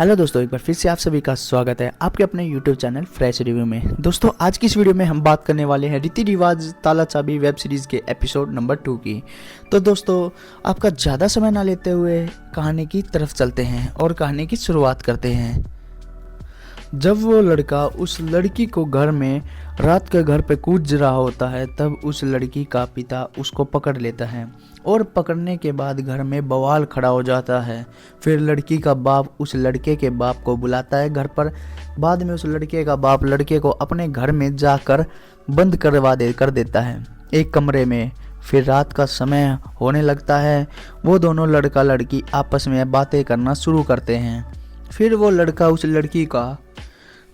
Hello दोस्तों, एक बार फिर से आप सभी का स्वागत है आपके अपने YouTube चैनल फ्रेश रिव्यू में। दोस्तों आज की इस वीडियो में हम बात करने वाले हैं रीति रिवाज ताला चाबी वेब सीरीज़ के एपिसोड नंबर 2 की। तो दोस्तों आपका ज़्यादा समय ना लेते हुए कहानी की तरफ चलते हैं और कहानी की शुरुआत करते हैं। जब वो लड़का उस लड़की को घर में रात के घर पे कूद रहा होता है, तब उस लड़की का पिता उसको पकड़ लेता है और पकड़ने के बाद घर में बवाल खड़ा हो जाता है। फिर लड़की का बाप उस लड़के के बाप को बुलाता है घर पर। बाद में उस लड़के का बाप लड़के को अपने घर में जाकर बंद कर देता है एक कमरे में। फिर रात का समय होने लगता है। वो दोनों लड़का लड़की आपस में बातें करना शुरू करते हैं। फिर वो लड़का उस लड़की का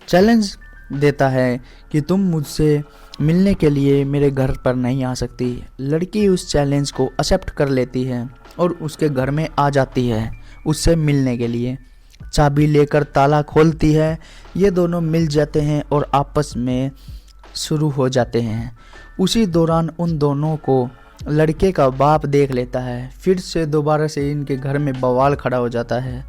चैलेंज देता है कि तुम मुझसे मिलने के लिए मेरे घर पर नहीं आ सकती। लड़की उस चैलेंज को एक्सेप्ट कर लेती है और उसके घर में आ जाती है उससे मिलने के लिए। चाबी लेकर ताला खोलती है। ये दोनों मिल जाते हैं और आपस में शुरू हो जाते हैं। उसी दौरान उन दोनों को लड़के का बाप देख लेता है। फिर से दोबारा से इनके घर में बवाल खड़ा हो जाता है।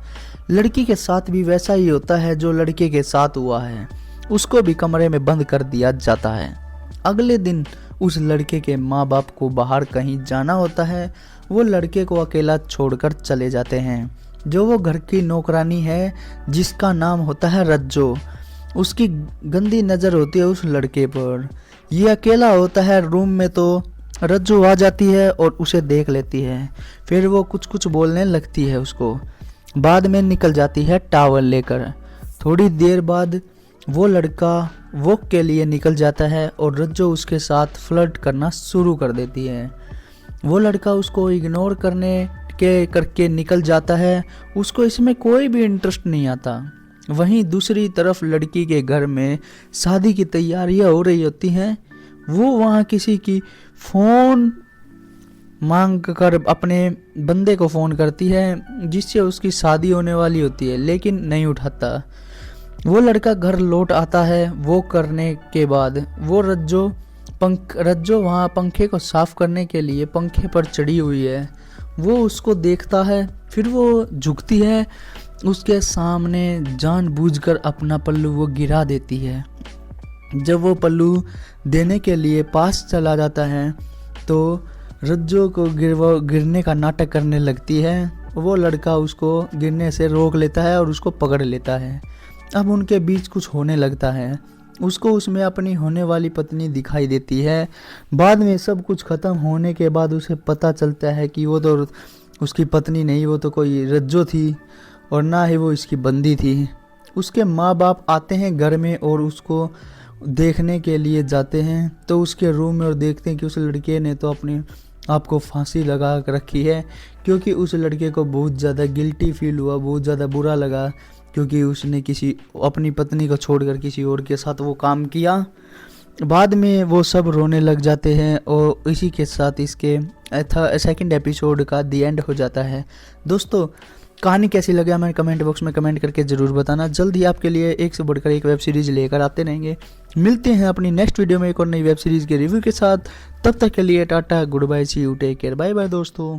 लड़की के साथ भी वैसा ही होता है जो लड़के के साथ हुआ है। उसको भी कमरे में बंद कर दिया जाता है। अगले दिन उस लड़के के माँ बाप को बाहर कहीं जाना होता है। वो लड़के को अकेला छोड़कर चले जाते हैं। जो वो घर की नौकरानी है जिसका नाम होता है रज्जो, उसकी गंदी नज़र होती है उस लड़के पर। ये अकेला होता है रूम में तो रज्जो आ जाती है और उसे देख लेती है। फिर वो कुछ बोलने लगती है उसको। बाद में निकल जाती है टावल लेकर। थोड़ी देर बाद वो लड़का वॉक के लिए निकल जाता है और रज्जो उसके साथ फ्लर्ट करना शुरू कर देती है। वो लड़का उसको इग्नोर करके निकल जाता है। उसको इसमें कोई भी इंटरेस्ट नहीं आता। वहीं दूसरी तरफ लड़की के घर में शादी की तैयारियां हो रही होती हैं। वो वहाँ किसी की फ़ोन मांग कर अपने बंदे को फ़ोन करती है जिससे उसकी शादी होने वाली होती है, लेकिन नहीं उठाता। वो लड़का घर लौट आता है। वो करने के बाद वो रज्जो वहाँ पंखे को साफ करने के लिए पंखे पर चढ़ी हुई है। वो उसको देखता है। फिर वो झुकती है उसके सामने, जानबूझकर अपना पल्लू वो गिरा देती है। जब वो पल्लू देने के लिए पास चला जाता है तो रज्जो को गिरने का नाटक करने लगती है। वो लड़का उसको गिरने से रोक लेता है और उसको पकड़ लेता है। अब उनके बीच कुछ होने लगता है। उसको उसमें अपनी होने वाली पत्नी दिखाई देती है। बाद में सब कुछ ख़त्म होने के बाद उसे पता चलता है कि वो तो उसकी पत्नी नहीं, वो तो कोई रज्जो थी और ना ही वो इसकी बंदी थी। उसके माँ बाप आते हैं घर में और उसको देखने के लिए जाते हैं तो उसके रूम में और देखते हैं कि उस लड़के ने तो अपने आप को फांसी लगा रखी है, क्योंकि उस लड़के को बहुत ज़्यादा गिल्टी फील हुआ, बहुत ज़्यादा बुरा लगा क्योंकि उसने अपनी पत्नी को छोड़कर किसी और के साथ वो काम किया। बाद में वो सब रोने लग जाते हैं और इसी के साथ इसके सेकंड एपिसोड का दी एंड हो जाता है। दोस्तों कहानी कैसी लगी हमें कमेंट बॉक्स में कमेंट करके ज़रूर बताना। जल्द ही आपके लिए एक से बढ़कर एक वेब सीरीज़ लेकर आते रहेंगे। मिलते हैं अपनी नेक्स्ट वीडियो में एक और नई वेब सीरीज़ के रिव्यू के साथ। तब तक के लिए tata, good bye, see you, take care, bye bye दोस्तों।